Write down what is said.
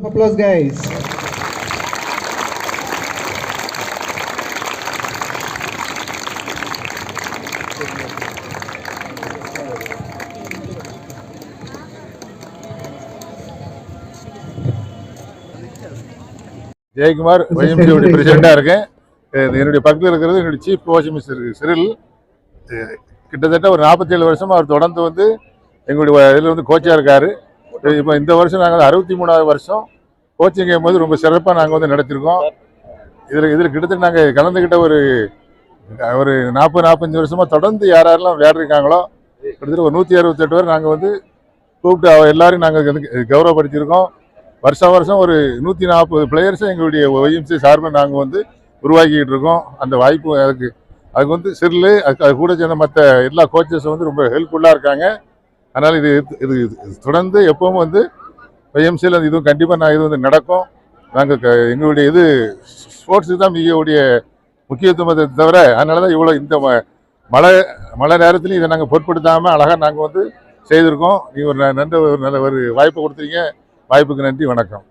Applause, guys. Jayakumar YMCA பிரசிடெண்டா இருக்கேன். என்னுடைய பக்கத்தில் இருக்கிறது என்னுடைய சீஃப் கோச் மிஸ்டர் சிறில். கிட்டத்தட்ட ஒரு 47 வருஷமா அவர் தொடர்ந்து வந்து எங்களுடைய இதில் வந்து கோச்சாக இருக்காரு. இப்போ இந்த வருஷம் நாங்கள் 63வது வருஷம் கோச்சிங் போது ரொம்ப சிறப்பாக நாங்கள் வந்து நடத்திருக்கோம். இதில் கிட்டத்தட்ட நாங்கள் கலந்துக்கிட்ட ஒரு 40-45 வருஷமா தொடர்ந்து யாரெல்லாம் விளையாடுறாங்களோ கிட்டத்தட்ட ஒரு 168 பேர் நாங்கள் வந்து கூப்பிட்டு எல்லாரையும் நாங்கள் கௌரவப்படுத்தியிருக்கோம். வருஷம் ஒரு 140 பிளேயர்ஸும் எங்களுடைய YMCA சார்பாக நாங்கள் வந்து உருவாக்கிக்கிட்டு இருக்கோம். அந்த வாய்ப்பு அதுக்கு வந்து சிறில் அது கூட சேர்ந்த மற்ற எல்லா கோச்சஸும் வந்து ரொம்ப ஹெல்ப்ஃபுல்லாக இருக்காங்க. அதனால் இது தொடர்ந்து எப்பவும் வந்து YMCAல இதுவும் கண்டிப்பாக இது வந்து நடக்கும். நாங்கள் எங்களுடைய ஸ்போர்ட்ஸுக்கு தான் மிகவுடைய முக்கியத்துவத்தை தவிர அதனால தான் இவ்வளோ இந்த மழை நேரத்துலையும் இதை நாங்கள் பொருட்படுத்தாமல் அழகாக நாங்கள் வந்து செய்திருக்கோம். நீங்கள் ஒரு நல்ல ஒரு வாய்ப்பை கொடுத்துருங்க. வாய்ப்புக்கு நன்றி, வணக்கம்.